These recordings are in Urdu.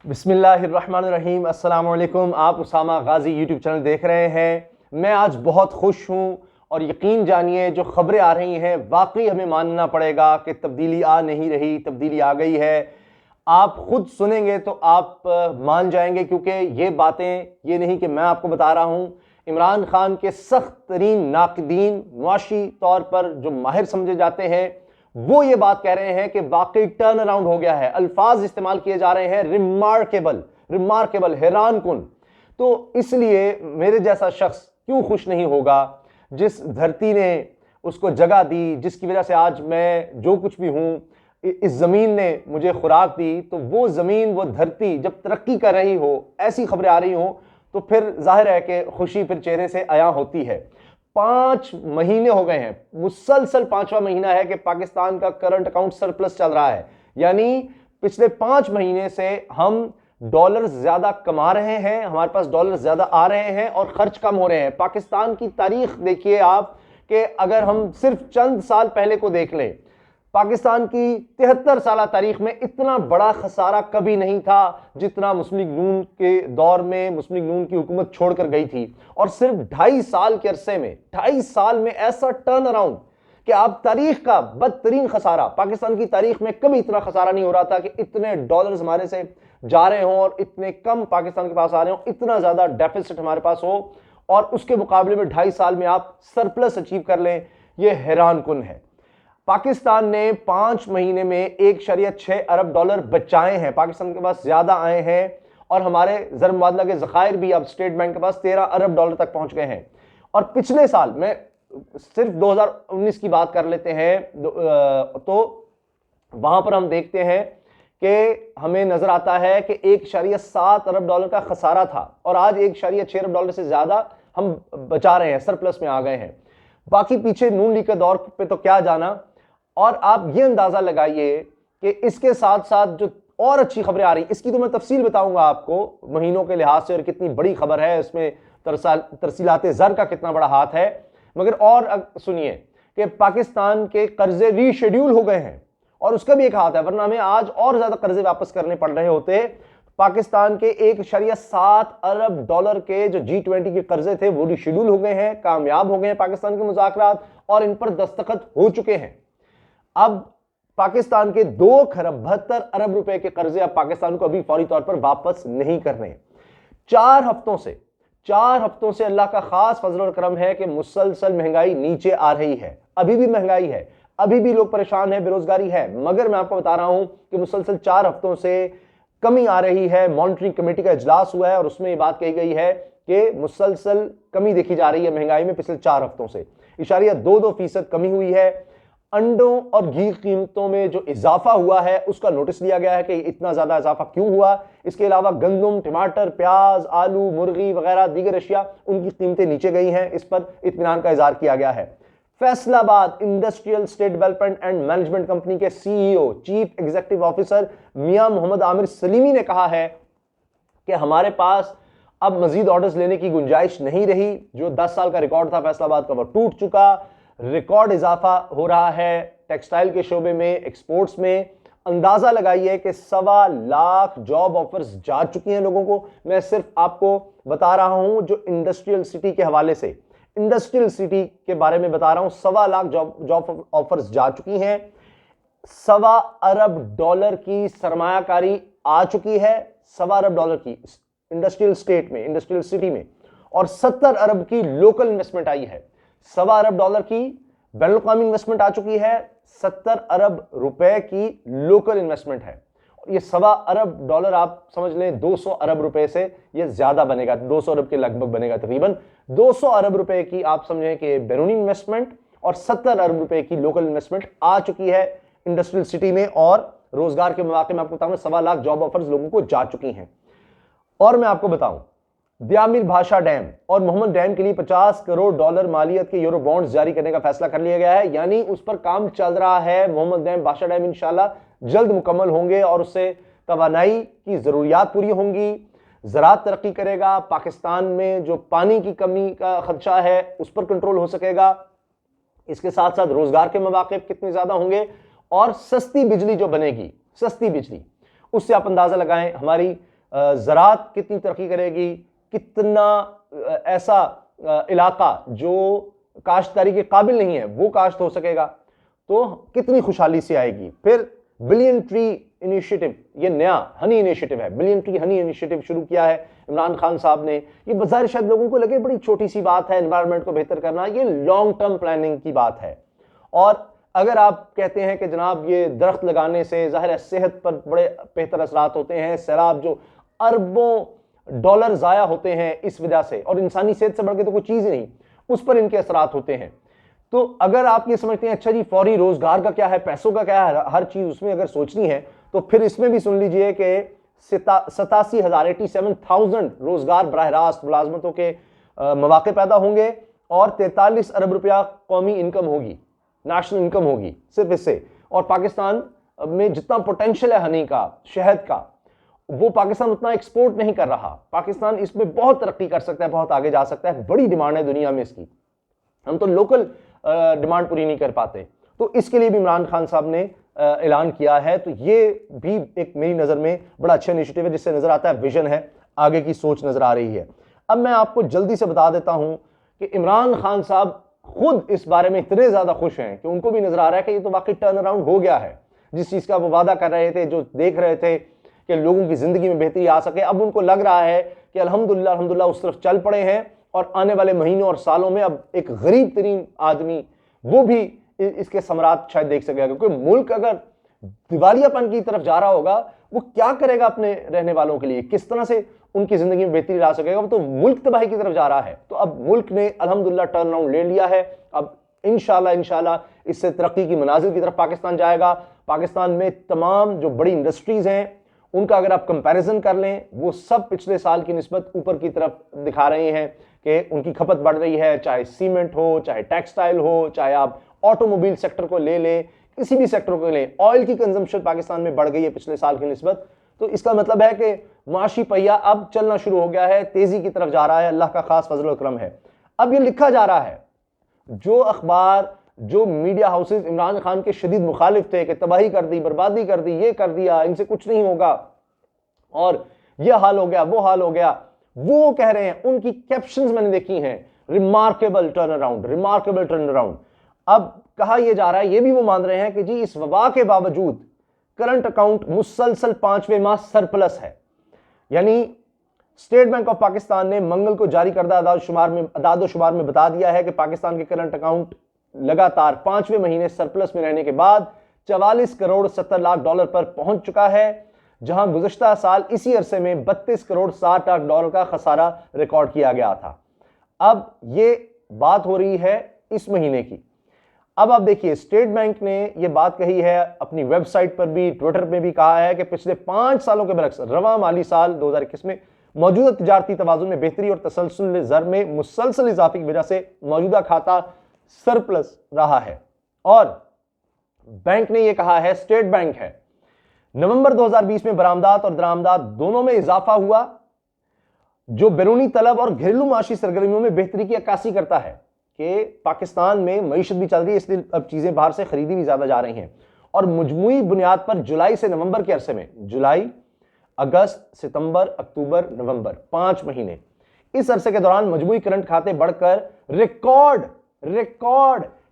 بسم اللہ الرحمن الرحیم۔ السلام علیکم۔ آپ اسامہ غازی یوٹیوب چینل دیکھ رہے ہیں۔ میں آج بہت خوش ہوں اور یقین جانیے جو خبریں آ رہی ہیں واقعی ہمیں ماننا پڑے گا کہ تبدیلی آ نہیں رہی، تبدیلی آ گئی ہے۔ آپ خود سنیں گے تو آپ مان جائیں گے، کیونکہ یہ باتیں یہ نہیں کہ میں آپ کو بتا رہا ہوں۔ عمران خان کے سخت ترین ناقدین، معاشی طور پر جو ماہر سمجھے جاتے ہیں، وہ یہ بات کہہ رہے ہیں کہ واقعی ٹرن اراؤنڈ ہو گیا ہے۔ الفاظ استعمال کیے جا رہے ہیں ریمارکیبل، حیران کن۔ تو اس لیے میرے جیسا شخص کیوں خوش نہیں ہوگا؟ جس دھرتی نے اس کو جگہ دی، جس کی وجہ سے آج میں جو کچھ بھی ہوں، اس زمین نے مجھے خوراک دی، تو وہ زمین، وہ دھرتی جب ترقی کر رہی ہو، ایسی خبریں آ رہی ہوں، تو پھر ظاہر ہے کہ خوشی پھر چہرے سے عیاں ہوتی ہے۔ 5 مہینے ہو گئے ہیں، مسلسل 5واں مہینہ ہے کہ پاکستان کا کرنٹ اکاؤنٹ سرپلس چل رہا ہے، یعنی پچھلے 5 مہینے سے ہم ڈالر زیادہ کما رہے ہیں، ہمارے پاس ڈالر زیادہ آ رہے ہیں اور خرچ کم ہو رہے ہیں۔ پاکستان کی تاریخ دیکھیے آپ، کہ اگر ہم صرف چند سال پہلے کو دیکھ لیں، پاکستان کی 73 سالہ تاریخ میں اتنا بڑا خسارہ کبھی نہیں تھا جتنا مسلم لیگ نون کے دور میں مسلم لیگ نون کی حکومت چھوڑ کر گئی تھی۔ اور صرف 2.5 سال کے عرصے میں، 2.5 سال میں ایسا ٹرن اراؤنڈ کہ آپ تاریخ کا بدترین خسارہ، پاکستان کی تاریخ میں کبھی اتنا خسارہ نہیں ہو رہا تھا کہ اتنے ڈالرز ہمارے سے جا رہے ہوں اور اتنے کم پاکستان کے پاس آ رہے ہوں، اتنا زیادہ ڈیفیسٹ ہمارے پاس ہو، اور اس کے مقابلے میں 2.5 سال میں آپ سرپلس اچیو کر لیں۔ یہ حیران کن ہے۔ پاکستان نے 5 مہینے میں 1.6 ارب ڈالر بچائے ہیں، پاکستان کے پاس زیادہ آئے ہیں، اور ہمارے زر مبادلہ کے ذخائر بھی اب اسٹیٹ بینک کے پاس 13 ارب ڈالر تک پہنچ گئے ہیں۔ اور پچھلے سال میں صرف 2019 کی بات کر لیتے ہیں، تو وہاں پر ہم دیکھتے ہیں کہ ہمیں نظر آتا ہے کہ 1.7 ارب ڈالر کا خسارہ تھا، اور آج 1.6 ارب ڈالر سے زیادہ ہم بچا رہے ہیں، سرپلس میں آ گئے ہیں۔ باقی پیچھے نون لیگ کے دور پہ تو کیا جانا، اور آپ یہ اندازہ لگائیے کہ اس کے ساتھ ساتھ جو اور اچھی خبریں آ رہی ہیں، اس کی تو میں تفصیل بتاؤں گا آپ کو مہینوں کے لحاظ سے، اور کتنی بڑی خبر ہے اس میں، ترسیلات زر کا کتنا بڑا ہاتھ ہے۔ مگر اور سنیے کہ پاکستان کے قرضے ری شیڈیول ہو گئے ہیں، اور اس کا بھی ایک ہاتھ ہے، ورنہ ہمیں آج اور زیادہ قرضے واپس کرنے پڑ رہے ہوتے۔ پاکستان کے 1.7 ارب ڈالر کے جو G20 کے قرضے تھے وہ ری شیڈیول ہو گئے ہیں، کامیاب ہو گئے ہیں پاکستان کے مذاکرات، اور ان پر دستخط ہو چکے ہیں۔ اب پاکستان کے 2.72 ارب روپے کے قرضے اب پاکستان کو ابھی فوری طور پر واپس نہیں کرنے۔ 4 ہفتوں سے اللہ کا خاص فضل اور کرم ہے کہ مسلسل مہنگائی نیچے آ رہی ہے۔ ابھی بھی مہنگائی ہے، ابھی بھی لوگ پریشان ہیں، بے روزگاری ہے، مگر میں آپ کو بتا رہا ہوں کہ مسلسل 4 ہفتوں سے کمی آ رہی ہے۔ مانیٹری کمیٹی کا اجلاس ہوا ہے اور اس میں یہ بات کہی گئی ہے کہ مسلسل کمی دیکھی جا رہی ہے مہنگائی میں پچھلے 4 ہفتوں سے، 0.22% کمی ہوئی ہے۔ انڈوں اور گھی قیمتوں میں جو اضافہ ہوا ہے اس کا نوٹس لیا گیا ہے کہ اتنا زیادہ اضافہ کیوں ہوا۔ اس کے علاوہ گندم، ٹماٹر، پیاز، آلو، مرغی وغیرہ دیگر اشیاء، ان کی قیمتیں نیچے گئی ہیں، اس پر اطمینان کا اظہار کیا گیا ہے۔ فیصل آباد industrial estate development and management company کے CEO، چیف ایگزیکٹو آفیسر میاں محمد عامر سلیمی نے کہا ہے کہ ہمارے پاس اب مزید آرڈرز لینے کی گنجائش نہیں رہی۔ جو 10 سال کا ریکارڈ تھا فیصل آباد کا، وہ ٹوٹ چکا۔ ریکارڈ اضافہ ہو رہا ہے ٹیکسٹائل کے شعبے میں، ایکسپورٹس میں۔ اندازہ لگائیے کہ 1.25 لاکھ جاب آفرز جا چکی ہیں لوگوں کو۔ میں صرف آپ کو بتا رہا ہوں جو انڈسٹریل سٹی کے حوالے سے، انڈسٹریل سٹی کے بارے میں بتا رہا ہوں، 1.25 لاکھ جاب آفرز جا چکی ہیں۔ 1.25 ارب ڈالر کی سرمایہ کاری آ چکی ہے، 1.25 ارب ڈالر کی انڈسٹریل اسٹیٹ میں، انڈسٹریل سٹی میں، اور 70 ارب کی لوکل انویسٹمنٹ آئی ہے۔ 1.25 ارب ڈالر کی بین الاقوامی انویسٹمنٹ آ چکی ہے، 70 ارب روپے کی لوکل انویسٹمنٹ ہے۔ یہ 1.25 ارب ڈالر آپ سمجھ لیں 200 ارب روپے سے یہ زیادہ بنے گا، 200 ارب کے لگ بھگ بنے گا تقریباً۔ 200 ارب روپے کی آپ سمجھیں کہ بیرونی انویسٹمنٹ اور 70 ارب روپے کی لوکل انویسٹمنٹ آ چکی ہے انڈسٹریل سٹی میں، اور روزگار کے مواقع میں آپ کو بتاؤں 1.25 لاکھ جاب آفرز لوگوں کو جا چکی ہیں۔ اور میں آپ کو بتاؤں دیامل بھاشا ڈیم اور محمد ڈیم کے لیے 50 کروڑ ڈالر مالیت کے یورو بانڈز جاری کرنے کا فیصلہ کر لیا گیا ہے، یعنی اس پر کام چل رہا ہے۔ محمد ڈیم، بھاشا ڈیم انشاءاللہ جلد مکمل ہوں گے، اور اس سے توانائی کی ضروریات پوری ہوں گی، زراعت ترقی کرے گا، پاکستان میں جو پانی کی کمی کا خدشہ ہے اس پر کنٹرول ہو سکے گا۔ اس کے ساتھ ساتھ روزگار کے مواقع کتنے زیادہ ہوں گے، اور سستی بجلی جو بنے گی، سستی بجلی، اس سے آپ اندازہ لگائیں ہماری زراعت کتنی ترقی کرے گی، کتنا ایسا علاقہ جو کاشتکاری کے قابل نہیں ہے وہ کاشت ہو سکے گا، تو کتنی خوشحالی سے آئے گی۔ پھر بلین ٹری انیشیٹو، یہ نیا ہنی انیشیٹو ہے، بلین ٹری ہنی انیشیٹو شروع کیا ہے عمران خان صاحب نے۔ یہ بظاہر شاید لوگوں کو لگے بڑی چھوٹی سی بات ہے، انوائرمنٹ کو بہتر کرنا، یہ لانگ ٹرم پلاننگ کی بات ہے۔ اور اگر آپ کہتے ہیں کہ جناب یہ درخت لگانے سے ظاہر ہے صحت پر بڑے بہتر اثرات ہوتے ہیں، سیلاب جو اربوں ڈالر ضائع ہوتے ہیں اس وجہ سے، اور انسانی صحت سے بڑھ کے تو کوئی چیز ہی نہیں، اس پر ان کے اثرات ہوتے ہیں، تو اگر آپ یہ سمجھتے ہیں اچھا جی فوری روزگار کا کیا ہے، پیسوں کا کیا ہے، ہر چیز اس میں اگر سوچنی ہے، تو پھر اس میں بھی سن لیجئے کہ 87,000 روزگار براہ راست ملازمتوں کے مواقع پیدا ہوں گے، اور 43 ارب روپیہ قومی انکم ہوگی، نیشنل انکم ہوگی صرف اس سے۔ اور پاکستان میں جتنا پوٹینشل ہے ہنی کا، شہد کا، وہ پاکستان اتنا ایکسپورٹ نہیں کر رہا۔ پاکستان اس میں بہت ترقی کر سکتا ہے، بہت آگے جا سکتا ہے، بڑی ڈیمانڈ ہے دنیا میں اس کی، ہم تو لوکل ڈیمانڈ پوری نہیں کر پاتے، تو اس کے لیے بھی عمران خان صاحب نے اعلان کیا ہے۔ تو یہ بھی ایک میری نظر میں بڑا اچھا انیشیٹو ہے، جس سے نظر آتا ہے ویژن ہے، آگے کی سوچ نظر آ رہی ہے۔ اب میں آپ کو جلدی سے بتا دیتا ہوں کہ عمران خان صاحب خود اس بارے میں اتنے زیادہ خوش ہیں کہ ان کو بھی نظر آ رہا ہے کہ یہ تو واقعی ٹرن اراؤنڈ ہو گیا ہے، جس چیز کا وہ وعدہ کر رہے تھے، جو دیکھ رہے تھے کہ لوگوں کی زندگی میں بہتری آ سکے، اب ان کو لگ رہا ہے کہ الحمدللہ اس طرف چل پڑے ہیں، اور آنے والے مہینوں اور سالوں میں اب ایک غریب ترین آدمی وہ بھی اس کے ثمرات شاید دیکھ سکے گا، کیونکہ ملک اگر دیوالیہ پن کی طرف جا رہا ہوگا، وہ کیا کرے گا اپنے رہنے والوں کے لیے، کس طرح سے ان کی زندگی میں بہتری لا سکے گا، وہ تو ملک تباہی کی طرف جا رہا ہے۔ تو اب ملک نے الحمدللہ ٹرن اراؤنڈ لے لیا ہے، اب انشاءاللہ اس سے ترقی کی منازل کی طرف پاکستان جائے گا۔ پاکستان میں تمام جو بڑی انڈسٹریز ہیں ان کا اگر آپ کمپیریزن کر لیں، وہ سب پچھلے سال کی نسبت اوپر کی طرف دکھا رہے ہیں کہ ان کی کھپت بڑھ رہی ہے، چاہے سیمنٹ ہو، چاہے ٹیکسٹائل ہو، چاہے آپ آٹو موبائل سیکٹر کو لے لیں، کسی بھی سیکٹر کو لیں، آئل کی کنزمپشن پاکستان میں بڑھ گئی ہے پچھلے سال کی نسبت۔ تو اس کا مطلب ہے کہ معاشی پہیہ اب چلنا شروع ہو گیا ہے، تیزی کی طرف جا رہا ہے، اللہ کا خاص فضل و کرم ہے۔ اب یہ لکھا جا رہا ہے، جو اخبار، جو میڈیا ہاؤسز عمران خان کے شدید مخالف تھے کہ تباہی کر دی، بربادی کر دی، یہ کر دیا، ان سے کچھ نہیں ہوگا، اور یہ حال ہو گیا، وہ حال ہو گیا، وہ کہہ رہے ہیں، ان کی کیپشنز میں نے دیکھی ہیں، remarkable turn around, remarkable turn around. اب کہا یہ جا رہا ہے، یہ بھی وہ مان رہے ہیں کہ جی اس وبا کے باوجود کرنٹ اکاؤنٹ مسلسل 5ویں ماہ سرپلس ہے، یعنی اسٹیٹ بینک آف پاکستان نے منگل کو جاری کردہ اعداد و شمار میں بتا دیا ہے کہ پاکستان کے کرنٹ اکاؤنٹ لگاتار 5ویں مہینے سرپلس میں رہنے کے بعد 44 کروڑ 70 لاکھ ڈالر پر پہنچ چکا ہے، جہاں گزشتہ سال اسی عرصے میں 32 کروڑ 60 لاکھ ڈالر کا خسارہ ریکارڈ کیا گیا تھا۔ اب یہ بات ہو رہی ہے اس مہینے کی۔ اب آپ دیکھیے، اسٹیٹ بینک نے یہ بات کہی ہے، اپنی ویب سائٹ پر بھی، ٹویٹر پہ بھی کہا ہے کہ پچھلے 5 سالوں کے برعکس رواں مالی سال 2021 میں موجودہ تجارتی توازن میں بہتری اور تسلسل زر میں مسلسل اضافے کی وجہ سے موجودہ کھاتا سرپلس رہا ہے۔ اور بینک نے یہ کہا ہے، اسٹیٹ بینک ہے، نومبر 2020 میں برآمدات اور درآمدات دونوں میں اضافہ ہوا، جو بیرونی طلب اور گھریلو معاشی سرگرمیوں میں بہتری کی عکاسی کرتا ہے کہ پاکستان میں معیشت بھی چل رہی ہے، اس لیے اب چیزیں باہر سے خریدی بھی زیادہ جا رہی ہیں۔ اور مجموعی بنیاد پر جولائی سے نومبر کے عرصے میں، جولائی، اگست، ستمبر، اکتوبر، نومبر، 5 مہینے، اس عرصے کے دوران مجموعی کرنٹ کھاتے بڑھ کر ریکارڈ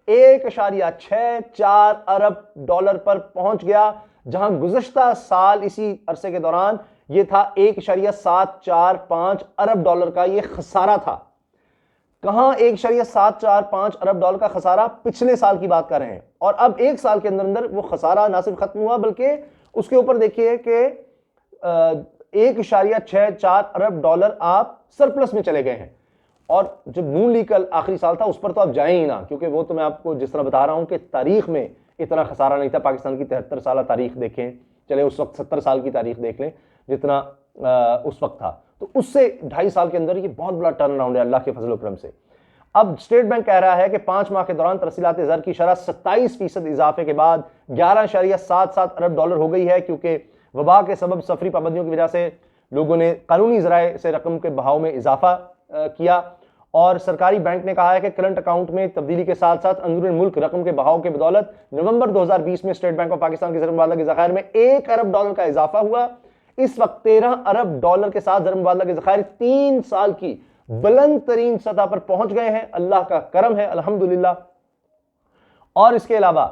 1.64 ارب ڈالر پر پہنچ گیا، جہاں گزشتہ سال اسی عرصے کے دوران یہ تھا 1.745 ارب ڈالر کا یہ خسارہ تھا۔ کہاں 1.745 ارب ڈالر کا خسارہ، پچھلے سال کی بات کر رہے ہیں، اور اب ایک سال کے اندر وہ خسارہ نہ صرف ختم ہوا بلکہ اس کے اوپر دیکھیے کہ 1.64 ارب ڈالر آپ سرپلس میں چلے گئے ہیں۔ اور جب نون لیگ کا آخری سال تھا اس پر تو آپ جائیں ہی نہ، کیونکہ وہ تو میں آپ کو جس طرح بتا رہا ہوں کہ تاریخ میں اتنا خسارہ نہیں تھا۔ پاکستان کی 73 سالہ تاریخ دیکھیں، چلے اس وقت 70 سال کی تاریخ دیکھ لیں جتنا اس وقت تھا، تو اس سے 2.5 سال کے اندر یہ بہت بڑا ٹرن اراؤنڈ ہے اللہ کے فضل و کرم سے۔ اب اسٹیٹ بینک کہہ رہا ہے کہ 5 ماہ کے دوران ترسیلات زر کی شرح 27% اضافے کے بعد 11.77 ارب ڈالر ہو گئی ہے، کیونکہ وبا کے سبب سفری پابندیوں کی وجہ سے لوگوں نے قانونی ذرائع سے رقم کے بہاؤ میں اضافہ کیا۔ اور سرکاری بینک نے کہا ہے کہ کرنٹ اکاؤنٹ میں تبدیلی کے ساتھ ساتھ اندرون ملک رقم کے بہاؤ کے بدولت نومبر 2020 میں اسٹیٹ بینک آف پاکستان کے زر مبادلہ کے ذخائر میں 1 ارب ڈالر کا اضافہ ہوا۔ اس وقت 13 ارب ڈالر کے ساتھ زر مبادلہ کے ذخائر 3 سال کی بلند ترین سطح پر پہنچ گئے ہیں، اللہ کا کرم ہے الحمدللہ۔ اور اس کے علاوہ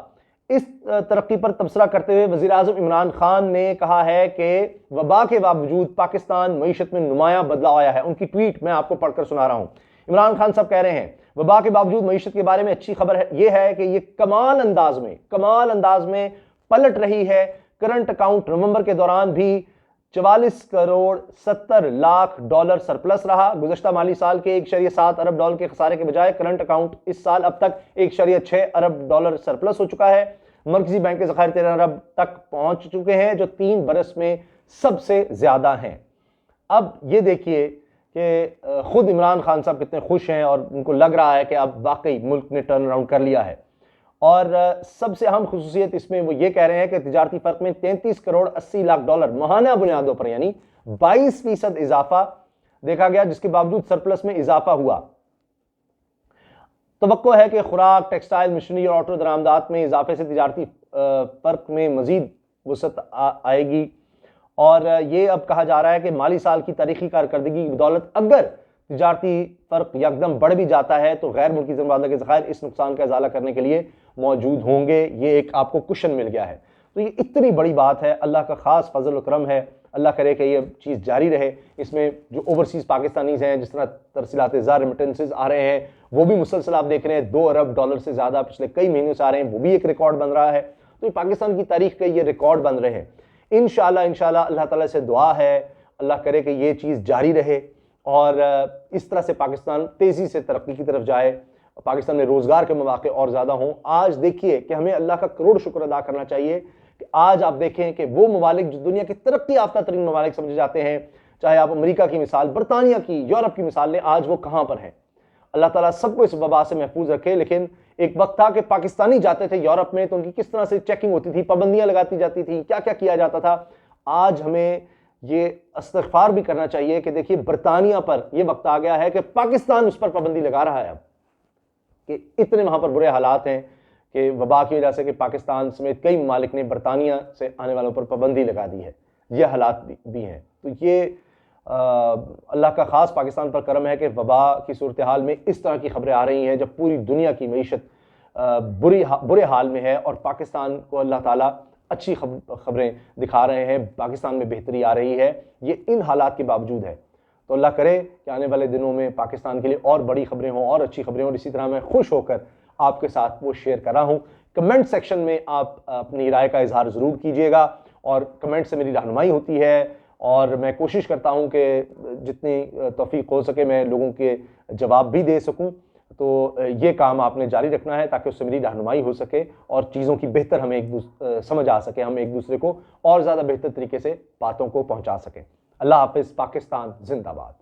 اس ترقی پر تبصرہ کرتے ہوئے وزیر اعظم عمران خان نے کہا ہے کہ وبا کے باوجود پاکستان معیشت میں نمایاں بدلاؤ آیا ہے۔ ان کی ٹویٹ میں آپ کو پڑھ کر سنا رہا ہوں۔ عمران خان صاحب کہہ رہے ہیں وبا کے باوجود معیشت کے بارے میں اچھی خبر یہ ہے کہ یہ کمال انداز میں پلٹ رہی ہے۔ کرنٹ اکاؤنٹ نومبر کے دوران بھی 44 کروڑ 70 لاکھ ڈالر سرپلس رہا۔ گزشتہ مالی سال کے 1.7 ارب ڈالر کے خسارے کے بجائے کرنٹ اکاؤنٹ اس سال اب تک 1.6 ارب ڈالر سرپلس ہو چکا ہے۔ مرکزی بینک کے ذخائر 13 ارب تک پہنچ چکے ہیں جو 3 برس میں سب سے زیادہ ہیں۔ اب یہ دیکھیے کہ خود عمران خان صاحب کتنے خوش ہیں اور ان کو لگ رہا ہے کہ اب واقعی ملک نے ٹرن اراؤنڈ کر لیا ہے۔ اور سب سے اہم خصوصیت اس میں وہ یہ کہہ رہے ہیں کہ تجارتی فرق میں 33 کروڑ 80 لاکھ ڈالر ماہانہ بنیادوں پر یعنی 22% اضافہ دیکھا گیا، جس کے باوجود سرپلس میں اضافہ ہوا۔ توقع ہے کہ خوراک، ٹیکسٹائل، مشینری اور آٹو درآمدات میں اضافے سے تجارتی فرق میں مزید وسعت آئے گی، اور یہ اب کہا جا رہا ہے کہ مالی سال کی تاریخی کارکردگی کی بدولت اگر تجارتی فرق یکدم بڑھ بھی جاتا ہے تو غیر ملکی زر مبادلہ کے ذخائر اس نقصان کا ازالہ کرنے کے لیے موجود ہوں گے۔ یہ ایک آپ کو کشن مل گیا ہے، تو یہ اتنی بڑی بات ہے، اللہ کا خاص فضل و کرم ہے۔ اللہ کرے کہ یہ چیز جاری رہے۔ اس میں جو اوورسیز پاکستانیز ہیں، جس طرح ترسیلات زر ریمیٹنسز آ رہے ہیں، وہ بھی مسلسل آپ دیکھ رہے ہیں 2 ارب ڈالر سے زیادہ پچھلے کئی مہینوں سے آ رہے ہیں، وہ بھی ایک ریکارڈ بن رہا ہے۔ تو یہ پاکستان کی تاریخ کے یہ ریکارڈ بن رہے ہیں۔ انشاءاللہ اللہ تعالیٰ سے دعا ہے اللہ کرے کہ یہ چیز جاری رہے اور اس طرح سے پاکستان تیزی سے ترقی کی طرف جائے، پاکستان میں روزگار کے مواقع اور زیادہ ہوں۔ آج دیکھیے کہ ہمیں اللہ کا کروڑ شکر ادا کرنا چاہیے کہ آج آپ دیکھیں کہ وہ ممالک جو دنیا کے ترقی یافتہ ترین ممالک سمجھے جاتے ہیں، چاہے آپ امریکہ کی مثال، برطانیہ کی، یورپ کی مثال لیں، آج وہ کہاں پر ہیں۔ اللہ تعالیٰ سب کو اس وبا سے محفوظ رکھے۔ لیکن ایک وقت تھا کہ پاکستانی جاتے تھے یورپ میں تو ان کی کس طرح سے چیکنگ ہوتی تھی، پابندیاں لگاتی جاتی تھی، کیا کیا کیا جاتا تھا۔ آج ہمیں یہ استغفار بھی کرنا چاہیے کہ دیکھیے برطانیہ پر یہ وقت آ گیا ہے کہ پاکستان اس پر پابندی لگا رہا ہے اب، کہ اتنے وہاں پر برے حالات ہیں کہ وبا کی وجہ سے کہ پاکستان سمیت کئی ممالک نے برطانیہ سے آنے والوں پر پابندی لگا دی ہے۔ یہ حالات بھی ہیں۔ تو یہ اللہ کا خاص پاکستان پر کرم ہے کہ وبا کی صورتحال میں اس طرح کی خبریں آ رہی ہیں جب پوری دنیا کی معیشت برے حال میں ہے، اور پاکستان کو اللہ تعالیٰ اچھی خبریں دکھا رہے ہیں، پاکستان میں بہتری آ رہی ہے۔ یہ ان حالات کے باوجود ہے۔ تو اللہ کرے کہ آنے والے دنوں میں پاکستان کے لیے اور بڑی خبریں ہوں اور اچھی خبریں ہوں، اور اسی طرح میں خوش ہو کر آپ کے ساتھ وہ شیئر کر رہا ہوں۔ کمنٹ سیکشن میں آپ اپنی رائے کا اظہار ضرور کیجئے گا، اور کمنٹ سے میری رہنمائی ہوتی ہے، اور میں کوشش کرتا ہوں کہ جتنی توفیق ہو سکے میں لوگوں کے جواب بھی دے سکوں۔ تو یہ کام آپ نے جاری رکھنا ہے تاکہ اس سے میری رہنمائی ہو سکے اور چیزوں کی بہتر ہمیں سمجھ آ سکے، ہم ایک دوسرے کو اور زیادہ بہتر طریقے سے باتوں کو پہنچا سکیں۔ اللہ حافظ۔ پاکستان زندہ باد۔